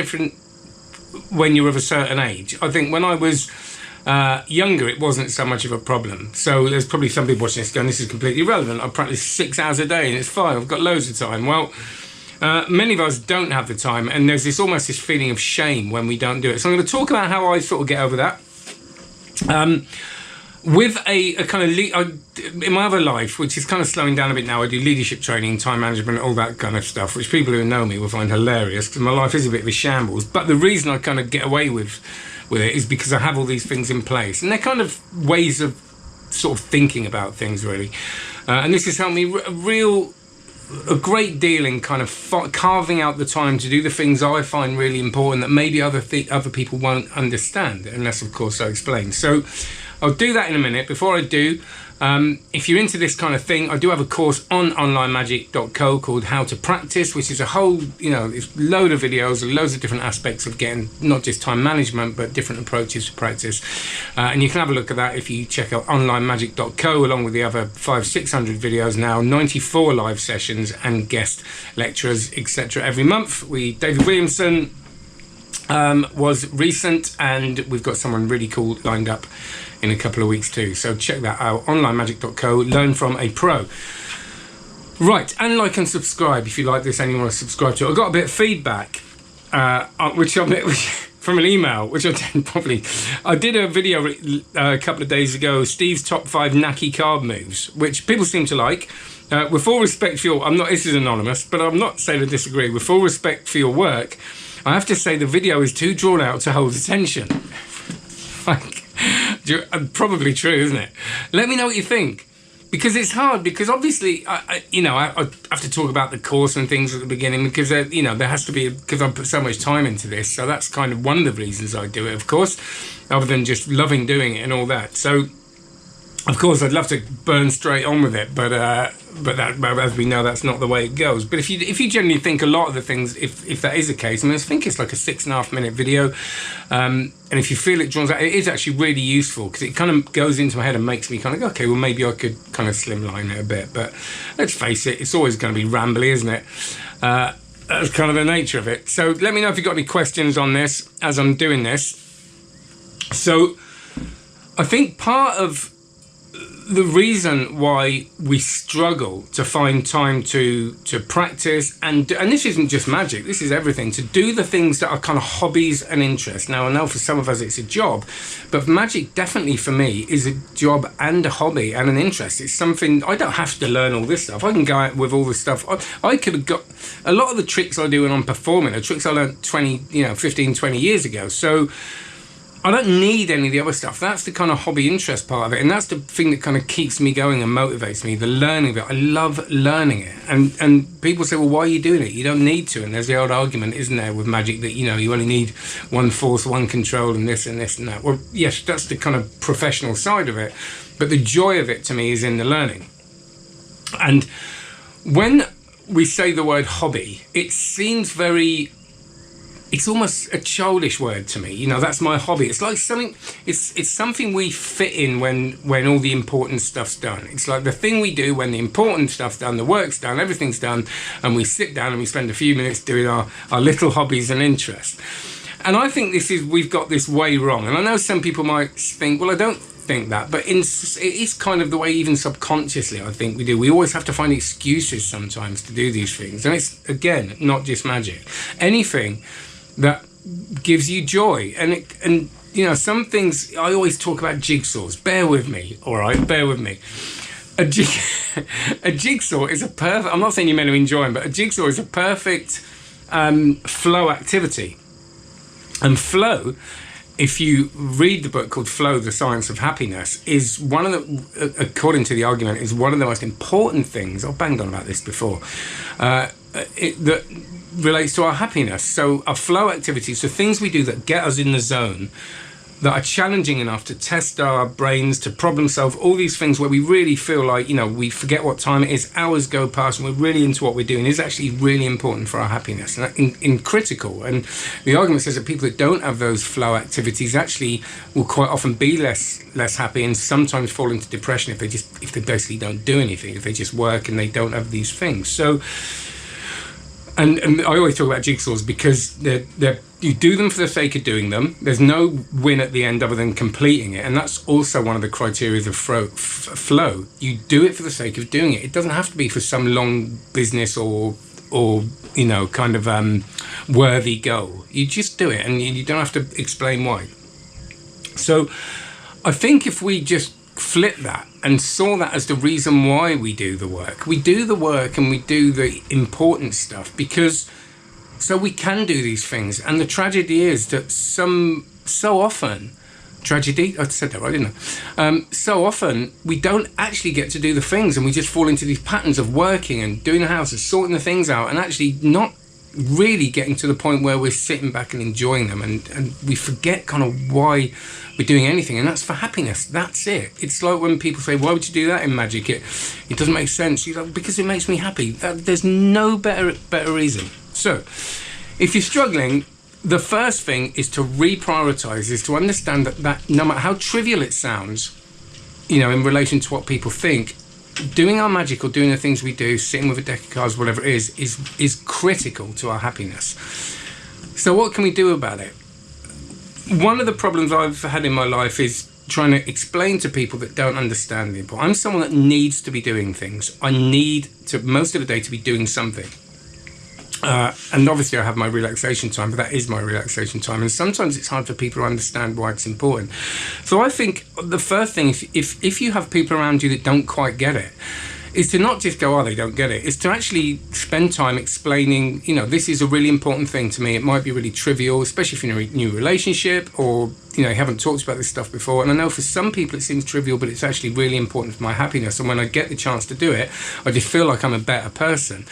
different when you're of a certain age. I think when I was younger, it wasn't so much of a problem. So there's probably some people watching this going, this is completely irrelevant. I practice 6 hours a day and it's fine. I've got loads of time. Well, many of us don't have the time, and there's almost this feeling of shame when we don't do it. So I'm going to talk about how I sort of get over that. With a kind of in my other life, which is kind of slowing down a bit now, I do leadership training, time management, all that kind of stuff, which people who know me will find hilarious because my life is a bit of a shambles. But the reason I kind of get away with it is because I have all these things in place, and they're kind of ways of sort of thinking about things, really. And this has helped me a great deal in kind of carving out the time to do the things I find really important that maybe other people won't understand, unless of course I explain. So I'll do that in a minute. Before I do, if you're into this kind of thing, I do have a course on onlinemagic.co called How to Practice, which is a whole, it's a load of videos, loads of different aspects of getting not just time management, but different approaches to practice. And you can have a look at that if you check out onlinemagic.co, along with the other 500-600 videos now, 94 live sessions and guest lecturers, etc. every month. David Williamson was recent, and we've got someone really cool lined up in a couple of weeks too. So check that out, onlinemagic.co, learn from a pro. Right, and like and subscribe if you like this and you want to subscribe to it. I got a bit of feedback, which from an email, which I did a video a couple of days ago, Steve's top 5 knacky card moves, which people seem to like. With full respect for your, this is anonymous, but I'm not saying I disagree. With full respect for your work, I have to say the video is too drawn out to hold attention. Probably true, isn't it? Let me know what you think, because it's hard, because obviously I have to talk about the course and things at the beginning, because there has to be, because I put so much time into this. So that's kind of one of the reasons I do it, of course, other than just loving doing it and all that. So of course I'd love to burn straight on with it, but as we know, that's not the way it goes. But if you generally think a lot of the things, if that is the case, I think it's like a 6.5 minute video, and if you feel it draws out, it is actually really useful, because it kind of goes into my head and makes me kind of go, okay, well maybe I could kind of slimline it a bit. But let's face it, it's always going to be rambly, isn't it? That's kind of the nature of it. So let me know if you've got any questions on this as I'm doing this. So I think part of the reason why we struggle to find time to practice, and this isn't just magic, this is everything, to do the things that are kind of hobbies and interests. Now I know for some of us it's a job, but magic definitely for me is a job and a hobby and an interest. It's something, I don't have to learn all this stuff. I can go out with all this stuff. I could have got a lot of the tricks I do when I'm performing are tricks I learned 15, 20 years ago. So I don't need any of the other stuff. That's the kind of hobby interest part of it, and that's the thing that kind of keeps me going and motivates me, the learning of it. I love learning it, and people say, well, why are you doing it? You don't need to. And there's the old argument, isn't there, with magic, that you only need one force, one control, and this and this and that. Well, yes, that's the kind of professional side of it, but the joy of it to me is in the learning. And when we say the word hobby, it seems it's almost a childish word to me. That's my hobby. It's like something, it's something we fit in when all the important stuff's done. It's like the thing we do when the important stuff's done, the work's done, everything's done, and we sit down and we spend a few minutes doing our little hobbies and interests. And I think we've got this way wrong. And I know some people might think, well, I don't think that, but it is kind of the way, even subconsciously, I think we do. We always have to find excuses sometimes to do these things. And it's, again, not just magic. Anything that gives you joy, and some things, I always talk about jigsaws. Bear with me, all right? Bear with me. A jigsaw is a perfect, I'm not saying you're meant to enjoy them, but a jigsaw is a perfect flow activity. And flow, if you read the book called Flow, The Science of Happiness, is one of the, according to the argument, is one of the most important things, I've banged on about this before, that relates to our happiness. So our flow activities, so things we do that get us in the zone, that are challenging enough to test our brains, to problem solve, all these things where we really feel like, we forget what time it is, hours go past, and we're really into what we're doing, is actually really important for our happiness, and in critical. And the argument says that people that don't have those flow activities actually will quite often be less happy, and sometimes fall into depression if they basically don't do anything, if they just work and they don't have these things. So And I always talk about jigsaws because you do them for the sake of doing them. There's no win at the end other than completing it. And that's also one of the criteria of flow. You do it for the sake of doing it. It doesn't have to be for some long business or kind of worthy goal. You just do it and you don't have to explain why. So I think if we just flip that and saw that as the reason why we do the work and we do the important stuff, because so we can do these things. And the tragedy is that so often I said that right, didn't I? So often we don't actually get to do the things, and we just fall into these patterns of working and doing the house and sorting the things out, and actually not really getting to the point where we're sitting back and enjoying them, and we forget kind of why we're doing anything, and that's for happiness. That's it. It's like when people say, why would you do that in magic? It doesn't make sense. You're like, because it makes me happy. There's no better reason. So if you're struggling, the first thing is to reprioritize, is to understand that no matter how trivial it sounds, in relation to what people think, doing our magic or doing the things we do, sitting with a deck of cards, whatever it is critical to our happiness. So what can we do about it? One of the problems I've had in my life is trying to explain to people that don't understand the importance. I'm someone that needs to be doing things. I need to, most of the day, to be doing something. And obviously I have my relaxation time, but that is my relaxation time. And sometimes it's hard for people to understand why it's important. So I think the first thing, if you have people around you that don't quite get it, is to not just go, oh, they don't get it. It's to actually spend time explaining, this is a really important thing to me. It might be really trivial, especially if you're in a new relationship or, you haven't talked about this stuff before. And I know for some people it seems trivial, but it's actually really important for my happiness. And when I get the chance to do it, I just feel like I'm a better person.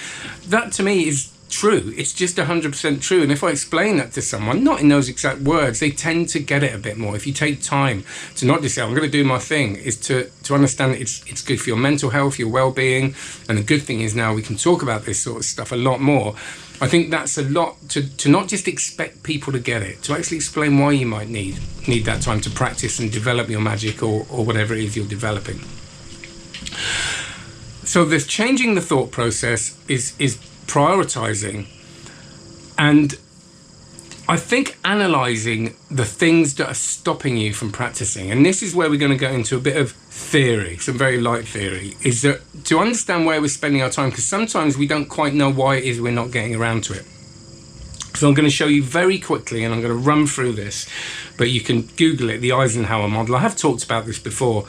That to me is true. It's just 100% true. And if I explain that to someone, not in those exact words, they tend to get it a bit more. If you take time to not just say, I'm going to do my thing, is to understand that it's good for your mental health, your well-being. And the good thing is now we can talk about this sort of stuff a lot more. I think that's a lot to not just expect people to get it, to actually explain why you might need that time to practice and develop your magic or whatever it is you're developing. So there's changing the thought process is prioritizing, and I think analyzing the things that are stopping you from practicing. And this is where we're going to go into a bit of theory, some very light theory, is that to understand where we're spending our time, because sometimes we don't quite know why it is we're not getting around to it. So I'm going to show you very quickly, and I'm going to run through this, but you can Google it, the Eisenhower model. I have talked about this before,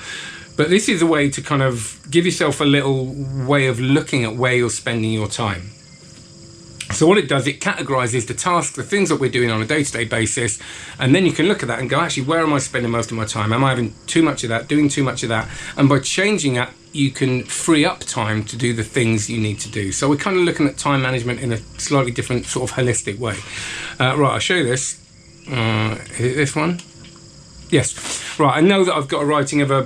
but this is a way to kind of give yourself a little way of looking at where you're spending your time. So what it does, it categorizes the tasks, the things that we're doing on a day-to-day basis, and then you can look at that and go, actually, where am I spending most of my time? Am I having too much of that, doing too much of that? And by changing that, you can free up time to do the things you need to do. So we're kind of looking at time management in a slightly different sort of holistic way. Right, I'll show you this. Is it this one? Yes. Right, I know that I've got a writing of a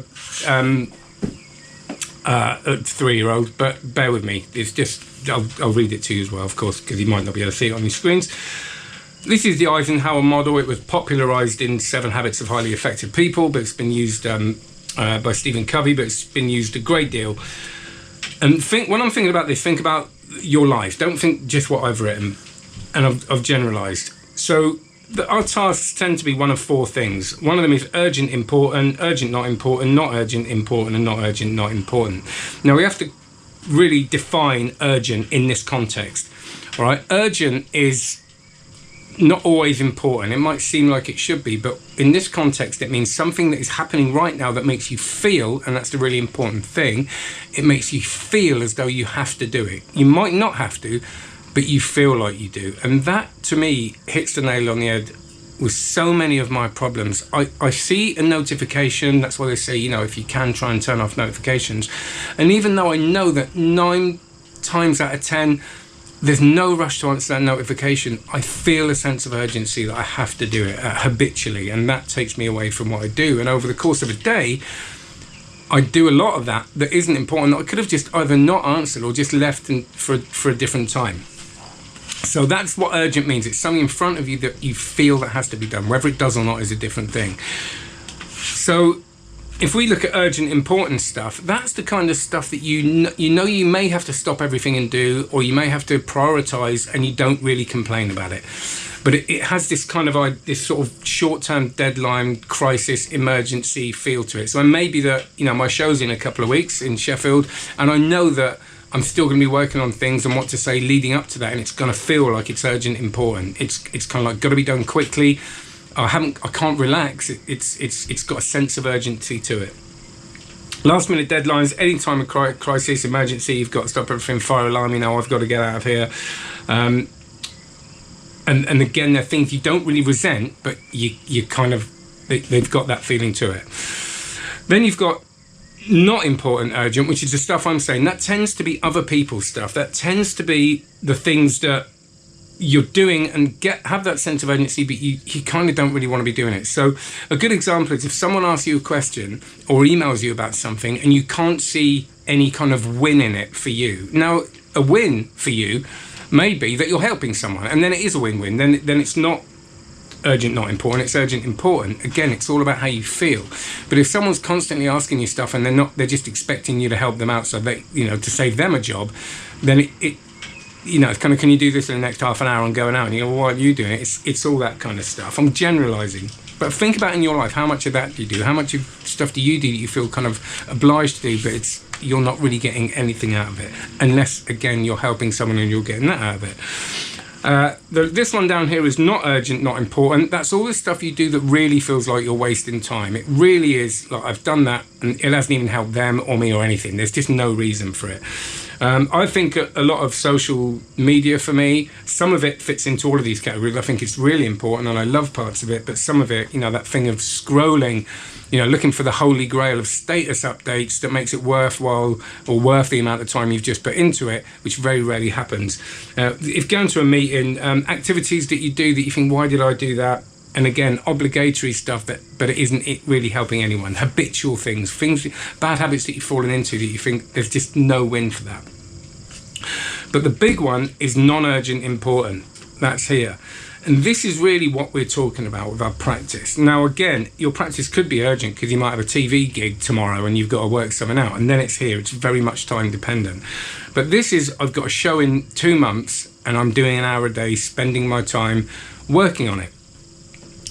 3-year-old, but bear with me. It's just, I'll read it to you as well, of course, because you might not be able to see it on your screens. This is the Eisenhower model. It was popularized in 7 Habits of Highly Effective People, but it's been used by Stephen Covey, but it's been used a great deal. And when I'm thinking about this, think about your life. Don't think just what I've written, and I've generalized. So our tasks tend to be one of 4 things. One of them is urgent, important, urgent, not important, not urgent, important, and not urgent, not important. Now we have to really define urgent in this context. All right, urgent is not always important. It might seem like it should be, but in this context, it means something that is happening right now that makes you feel, and that's the really important thing, it makes you feel as though you have to do it. You might not have to, but you feel like you do. And that, to me, hits the nail on the head with so many of my problems. I see a notification. That's why they say, if you can, try and turn off notifications. And even though I know that 9 times out of 10, there's no rush to answer that notification, I feel a sense of urgency that I have to do it habitually. And that takes me away from what I do. And over the course of a day, I do a lot of that isn't important, that I could have just either not answered or just left for a different time. So that's what urgent means. It's something in front of you that you feel that has to be done. Whether it does or not is a different thing. So if we look at urgent, important stuff, that's the kind of stuff that you may have to stop everything and do, or you may have to prioritize, and you don't really complain about it. But it has this kind of this sort of short-term deadline, crisis, emergency feel to it. So it may be that, my show's in a couple of weeks in Sheffield, and I know that I'm still going to be working on things and what to say leading up to that, and it's going to feel like it's urgent, important. It's kind of like got to be done quickly. I can't relax. It's got a sense of urgency to it. Last minute deadlines, any time of crisis, emergency, you've got to stop everything, fire alarm, I've got to get out of here. And again, they're things you don't really resent, but you kind of, they've got that feeling to it. Then you've got not important, urgent, which is the stuff I'm saying. That tends to be other people's stuff. That tends to be the things that you're doing and have that sense of urgency, but you kind of don't really want to be doing it. So a good example is if someone asks you a question or emails you about something and you can't see any kind of win in it for you. Now, a win for you may be that you're helping someone, and then it is a win-win. Then it's not urgent, not important. It's urgent, important. Again, it's all about how you feel. But if someone's constantly asking you stuff and they're just expecting you to help them out, so they, to save them a job, then it's kind of, can you do this in the next half an hour and going out? And you go, well, why are you doing it? It's all that kind of stuff. I'm generalising. But think about in your life, how much of that do you do? How much of stuff do you do that you feel kind of obliged to do, but you're not really getting anything out of it? Unless, again, you're helping someone and you're getting that out of it. This one down here is not urgent, not important. That's all the stuff you do that really feels like you're wasting time. It really is, like, I've done that and it hasn't even helped them or me or anything. There's just no reason for it. I think a lot of social media for me, some of it fits into all of these categories. I think it's really important and I love parts of it, but some of it, that thing of scrolling, looking for the holy grail of status updates that makes it worthwhile or worth the amount of time you've just put into it, which very rarely happens. If going to a meeting, activities that you do that you think, why did I do that? And again, obligatory stuff but it isn't really helping anyone. Habitual things, bad habits that you've fallen into that you think there's just no win for that. But the big one is non-urgent, important. That's here. And this is really what we're talking about with our practice. Now, again, your practice could be urgent because you might have a TV gig tomorrow and you've got to work something out. And then it's here. It's very much time dependent. But this is, I've got a show in 2 months and I'm doing an hour a day, spending my time working on it.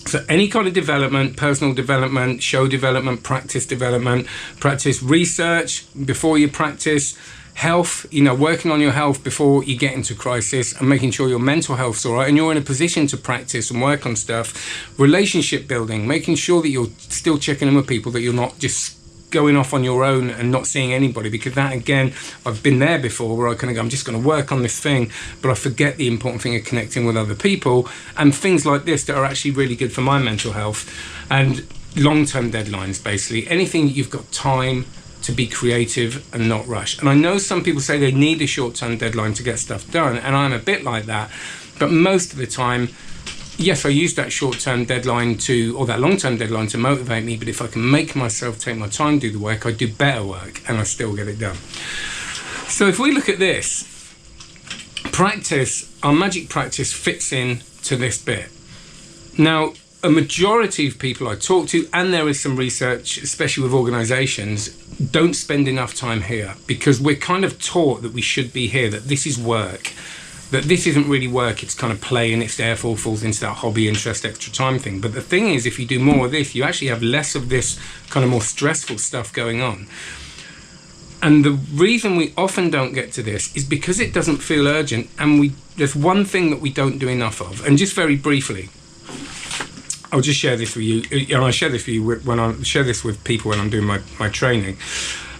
So any kind of development, personal development, show development, practice research before you practice, health, working on your health before you get into crisis and making sure your mental health's all right and you're in a position to practice and work on stuff. Relationship building, making sure that you're still checking in with people, that you're not just going off on your own and not seeing anybody, because that, again, I've been there before where I kind of go, I'm just going to work on this thing, but I forget the important thing of connecting with other people and things like this that are actually really good for my mental health. And long-term deadlines, basically anything that you've got time to be creative and not rush. And I know some people say they need a short-term deadline to get stuff done, and I'm a bit like that, but most of the time, yes, I use that short-term deadline or that long-term deadline to motivate me, but if I can make myself take my time, do the work, I do better work and I still get it done. So if we look at this, our magic practice fits in to this bit. Now, a majority of people I talk to, and there is some research, especially with organisations, don't spend enough time here because we're kind of taught that we should be here, that this is work, that this isn't really work, it's kind of play and it's therefore falls into that hobby, interest, extra time thing. But the thing is, if you do more of this, you actually have less of this kind of more stressful stuff going on. And the reason we often don't get to this is because it doesn't feel urgent, and there's one thing that we don't do enough of. And just very briefly, I'll just share this with you, and I share this with you when I share this with people when I'm doing my training.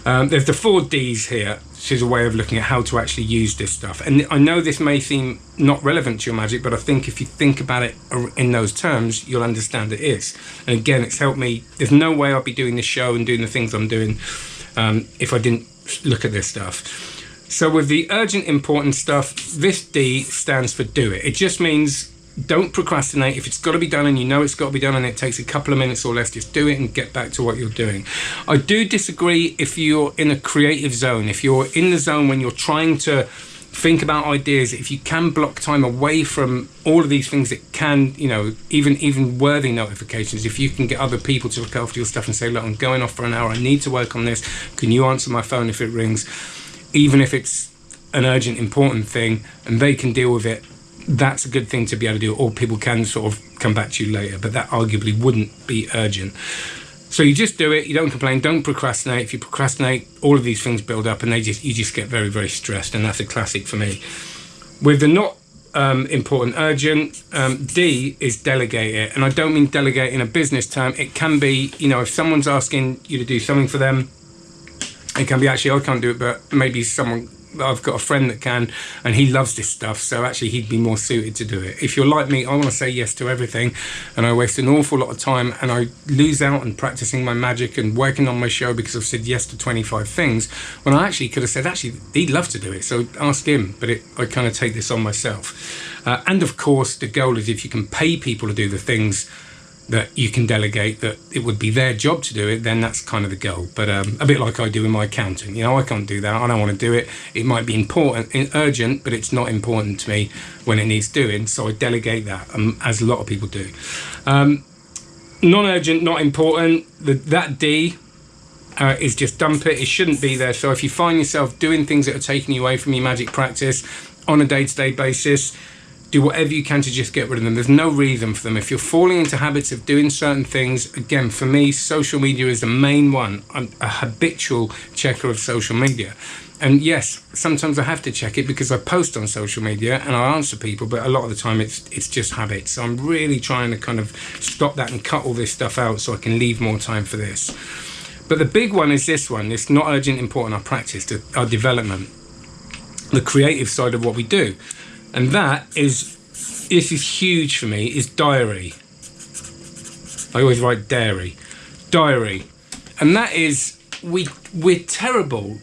There's the 4 Ds here, which is a way of looking at how to actually use this stuff. And I know this may seem not relevant to your magic, but I think if you think about it in those terms, you'll understand it is. And again, it's helped me. There's no way I'd be doing this show and doing the things I'm doing if I didn't look at this stuff. So with the urgent, important stuff, this D stands for do it. It just means don't procrastinate. If it's got to be done and you know it's got to be done and it takes a couple of minutes or less, just do it and get back to what you're doing. I do disagree if you're in a creative zone. If you're in the zone when you're trying to think about ideas. If you can block time away from all of these things that can, even worthy notifications, if you can get other people to look after your stuff and say, look, I'm going off for an hour, I need to work on this, can you answer my phone if it rings, even if it's an urgent, important thing, and they can deal with it, that's a good thing to be able to do, or people can sort of come back to you later, but that arguably wouldn't be urgent. So you just do it, you don't complain, don't procrastinate. If you procrastinate, all of these things build up and you just get very, very stressed, and that's a classic for me. With the not important, urgent, D is delegate it. And I don't mean delegate in a business term. It can be, if someone's asking you to do something for them, it can be, actually, I can't do it, but maybe I've got a friend that can, and he loves this stuff, so actually he'd be more suited to do it. If you're like me, I want to say yes to everything, and I waste an awful lot of time, and I lose out on practicing my magic and working on my show because I've said yes to 25 things, when I actually could have said, actually, he'd love to do it, so ask him, but I kind of take this on myself. And of course, the goal is if you can pay people to do the things that you can delegate, that it would be their job to do it, then that's kind of the goal. But a bit like I do in my accounting, I can't do that, I don't want to do it. It might be important, urgent, but it's not important to me when it needs doing, so I delegate that, as a lot of people do. Non-urgent, not important, that D is just dump it. It shouldn't be there. So if you find yourself doing things that are taking you away from your magic practice on a day-to-day basis, do whatever you can to just get rid of them. There's no reason for them. If you're falling into habits of doing certain things, again, for me, social media is the main one. I'm a habitual checker of social media. And yes, sometimes I have to check it because I post on social media and I answer people, but a lot of the time it's just habit. So I'm really trying to kind of stop that and cut all this stuff out so I can leave more time for this. But the big one is this one. It's not urgent, important, our practice, our development, the creative side of what we do. And this is huge for me, is diary. I always write diary. And that is, we're terrible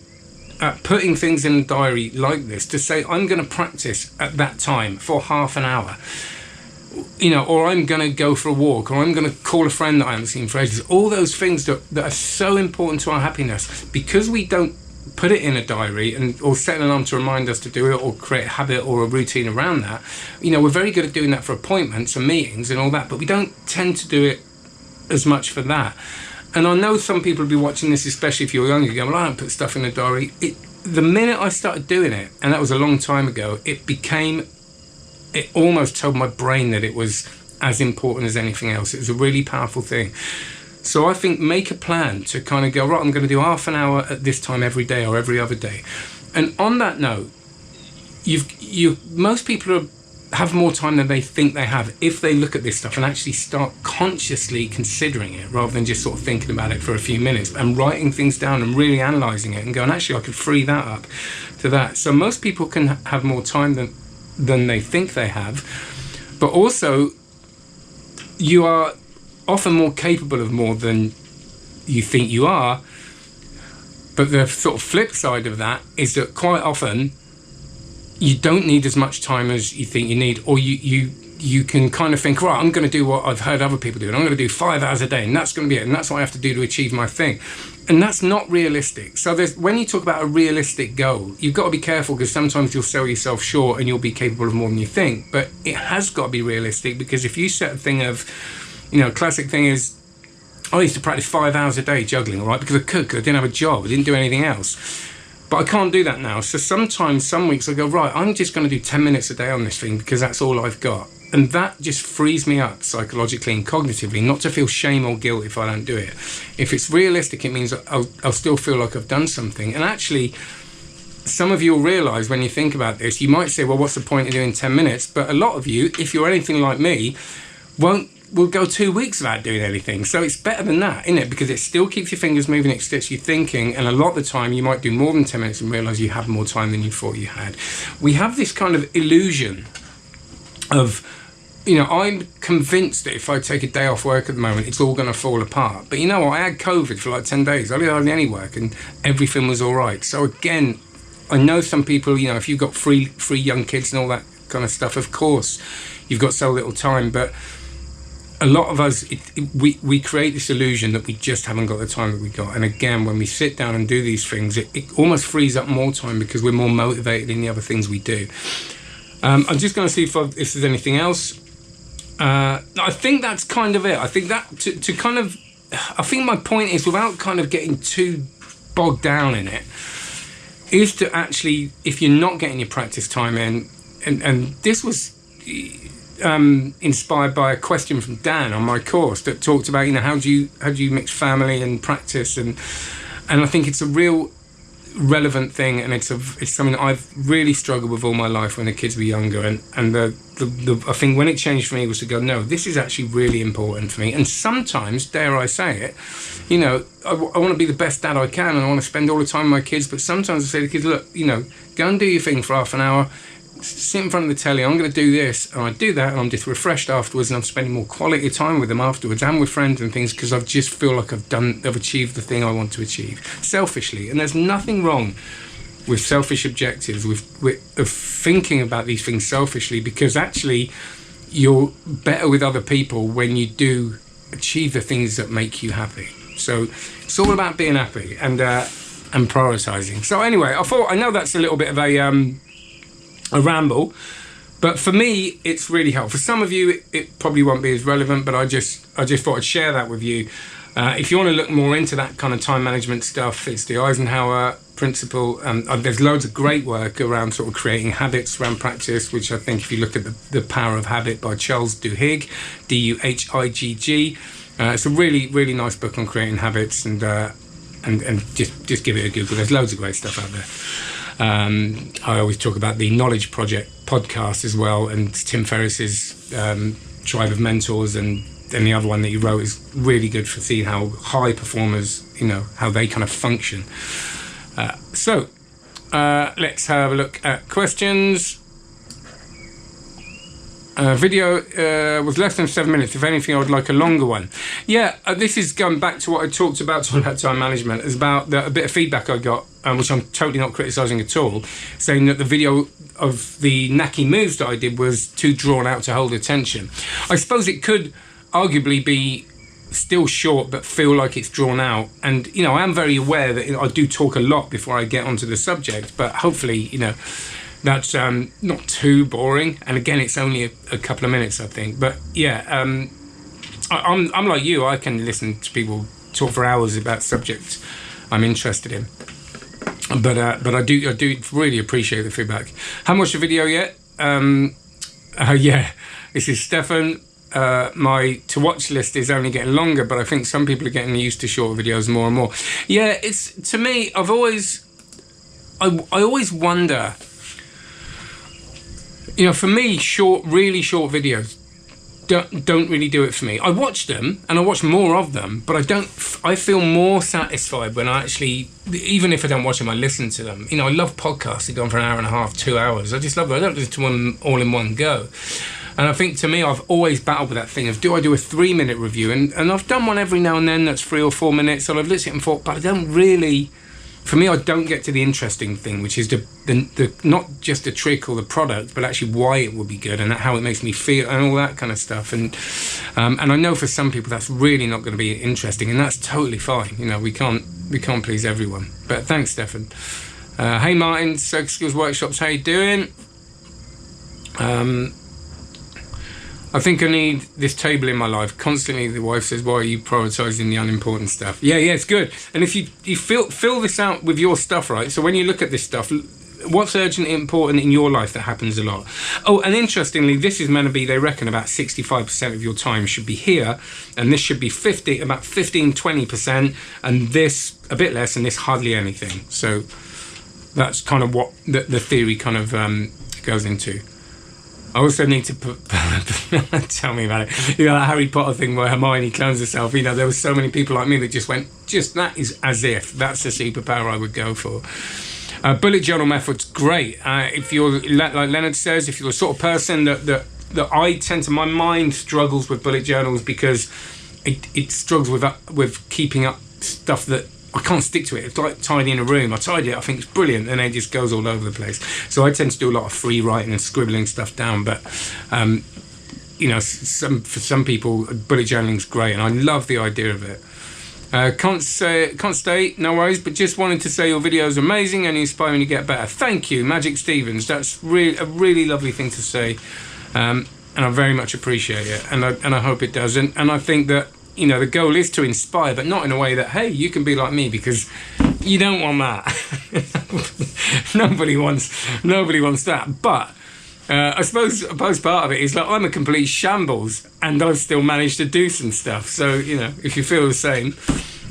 at putting things in a diary like this to say, I'm going to practice at that time for half an hour. Or I'm going to go for a walk, or I'm going to call a friend that I haven't seen for ages. All those things that are so important to our happiness, because we don't put it in a diary or set an alarm to remind us to do it, or create a habit or a routine around that. We're very good at doing that for appointments and meetings and all that, but we don't tend to do it as much for that. And I know some people will be watching this, especially if you're younger, going, well, I don't put stuff in a diary. The minute I started doing it, and that was a long time ago, it almost told my brain that it was as important as anything else. It was a really powerful thing. So I think make a plan to kind of go, right, I'm going to do half an hour at this time every day or every other day. And on that note, most people have more time than they think they have if they look at this stuff and actually start consciously considering it, rather than just sort of thinking about it for a few minutes and writing things down and really analysing it and going, actually, I could free that up to that. So most people can have more time than they think they have, but also you are often more capable of more than you think you are. But the sort of flip side of that is that quite often you don't need as much time as you think you need, or you can kind of think, right, I'm going to do what I've heard other people do, and I'm going to do 5 hours a day, and that's going to be it, and that's what I have to do to achieve my thing. And that's not realistic. So when you talk about a realistic goal, you've got to be careful, because sometimes you'll sell yourself short and you'll be capable of more than you think. But it has got to be realistic, because if you set a thing of, classic thing is, I used to practice 5 hours a day juggling, all right, because I could, because I didn't have a job, I didn't do anything else. But I can't do that now. So sometimes, some weeks I go, right, I'm just going to do 10 minutes a day on this thing because that's all I've got. And that just frees me up psychologically and cognitively, not to feel shame or guilt if I don't do it. If it's realistic, it means I'll still feel like I've done something. And actually, some of you will realise when you think about this, you might say, well, what's the point of doing 10 minutes? But a lot of you, if you're anything like me, will go 2 weeks without doing anything. So it's better than that, isn't it? Because it still keeps your fingers moving, it gets you thinking, and a lot of the time you might do more than 10 minutes and realise you have more time than you thought you had. We have this kind of illusion of, I'm convinced that if I take a day off work at the moment, it's all going to fall apart. But you know what? I had COVID for like 10 days. I didn't have any work and everything was all right. So again, I know some people, if you've got three young kids and all that kind of stuff, of course, you've got so little time. But a lot of us, we create this illusion that we just haven't got the time that we got. And again, when we sit down and do these things, it almost frees up more time because we're more motivated in the other things we do. I'm just going to see if there's anything else. I think that's kind of it. I think that to kind of, I think my point is, without kind of getting too bogged down in it, is to actually, if you're not getting your practice time in, and this was inspired by a question from Dan on my course that talked about, you know, how do you mix family and practice, and I think it's a real relevant thing, and it's something that I've really struggled with all my life when the kids were younger, and the I think when it changed for me was to go, no, this is actually really important for me. And sometimes, dare I say it, you know, I want to be the best dad I can, and I want to spend all the time with my kids, but sometimes I say to the kids, look, you know, go and do your thing for half an hour, sit in front of the telly, I'm going to do this, and I do that, and I'm just refreshed afterwards, and I'm spending more quality time with them afterwards and with friends and things, because I just feel like I've achieved the thing I want to achieve selfishly. And there's nothing wrong with selfish objectives, of thinking about these things selfishly, because actually you're better with other people when you do achieve the things that make you happy. So it's all about being happy and prioritizing. So anyway, I know that's a little bit of a ramble, but for me it's really helpful. For some of you it probably won't be as relevant, but I just thought I'd share that with you. If you want to look more into that kind of time management stuff, it's the Eisenhower principle. There's loads of great work around sort of creating habits around practice, which I think, if you look at the Power of Habit by Charles Duhigg, Duhigg, it's a really, really nice book on creating habits, and just give it a Google. There's loads of great stuff out there. I always talk about the Knowledge Project podcast as well, and Tim Ferriss's Tribe of Mentors, and the other one that he wrote is really good for seeing how high performers, you know, how they kind of function. So let's have a look at questions. Video was less than 7 minutes. If anything, I would like a longer one. Yeah, this is going back to what I talked about time management. It's about a bit of feedback I got, which I'm totally not criticising at all, saying that the video of the Naki moves that I did was too drawn out to hold attention. I suppose it could arguably be still short but feel like it's drawn out, and you know, I am very aware that I do talk a lot before I get onto the subject, but hopefully, you know, that's not too boring. And again, it's only a couple of minutes, I think. But yeah, I'm like you, I can listen to people talk for hours about subjects I'm interested in, but I do really appreciate the feedback. Haven't watched the video yet. Yeah, this is Stefan. My to watch list is only getting longer, but I think some people are getting used to short videos more and more. Yeah, it's, to me, I always wonder, you know, for me, really short videos don't really do it for me. I watch them and I watch more of them, but I feel more satisfied when I actually, even if I don't watch them, I listen to them. You know, I love podcasts that go on for an hour and a half, 2 hours. I just love them. I don't listen to them all in one go. And I think, to me, I've always battled with that thing of, do I do a 3-minute review? And I've done one every now and then that's 3 or 4 minutes, and I've listened and thought, but I don't really, for me, I don't get to the interesting thing, which is the not just the trick or the product, but actually why it would be good and how it makes me feel and all that kind of stuff. And I know for some people that's really not going to be interesting, and that's totally fine. You know, we can't please everyone. But thanks, Stefan. Hey, Martin, Circus Skills Workshops, how you doing? I think I need this table in my life. Constantly the wife says, why are you prioritising the unimportant stuff? Yeah, it's good. And if you fill this out with your stuff, right? So when you look at this stuff, what's urgent and important in your life that happens a lot? Oh, and interestingly, this is meant to be, they reckon, about 65% of your time should be here, and this should be about 15-20%, and this a bit less, and this hardly anything. So that's kind of what the theory kind of goes into. I also need to tell me about it. You know, that Harry Potter thing where Hermione clones herself. You know, there were so many people like me that just went, that is as if that's the superpower I would go for. Bullet journal method's great. If you're, like Leonard says, if you're the sort of person that I tend to, my mind struggles with bullet journals because it struggles with keeping up stuff that I can't stick to it. It's like tidying a room. I tidy it, I think it's brilliant, and then it just goes all over the place. So I tend to do a lot of free writing and scribbling stuff down. But you know, for some people, bullet journaling's great, and I love the idea of it. Can't stay, no worries, but just wanted to say your videos are amazing and inspire me to get better. Thank you, Magic Stevens. That's a really lovely thing to say, and I very much appreciate it, and I hope it does. And I think that, you know, the goal is to inspire, but not in a way that, hey, you can be like me, because you don't want that. nobody wants that. But I suppose part of it is like, I'm a complete shambles and I've still managed to do some stuff. So, you know, if you feel the same.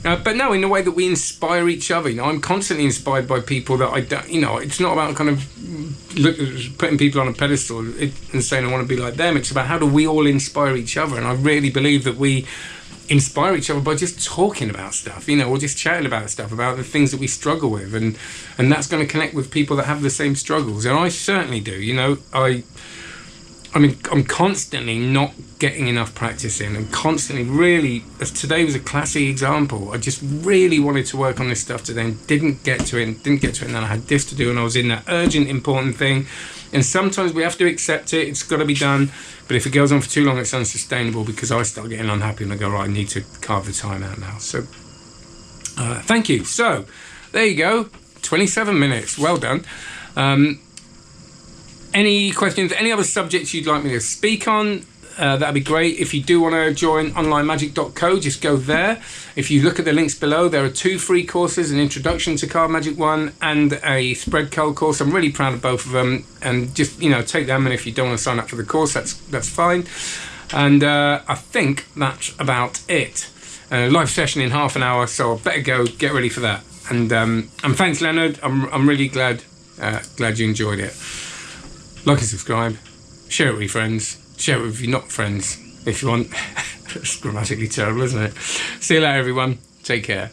But no, in the way that we inspire each other, you know, I'm constantly inspired by people that I don't, you know, it's not about kind of putting people on a pedestal and saying I want to be like them. It's about how do we all inspire each other. And I really believe that we inspire each other by just talking about stuff, you know, or just chatting about stuff, about the things that we struggle with, and that's going to connect with people that have the same struggles. And I certainly do, you know. I mean, I'm constantly not getting enough practice in, and constantly really, as today was a classic example, I just really wanted to work on this stuff today and didn't get to it, and then I had this to do, and I was in that urgent, important thing. And sometimes we have to accept it, it's got to be done, but if it goes on for too long, it's unsustainable, because I start getting unhappy and I go, right, I need to carve the time out now. So, thank you. So, there you go, 27 minutes, well done. Any questions, any other subjects you'd like me to speak on? That'd be great. If you do want to join onlinemagic.co, just go there. If you look at the links below, there are 2 free courses, an Introduction to Card Magic 1 and a Spread Cull course. I'm really proud of both of them, and just, you know, take them, and if you don't want to sign up for the course, that's fine. And I think that's about it. Live session in half an hour, so I better go get ready for that. And thanks, Leonard. I'm really glad you enjoyed it. Like and subscribe, share it with your friends, share it with your not friends if you want. It's grammatically terrible, isn't it? See you later, everyone. Take care.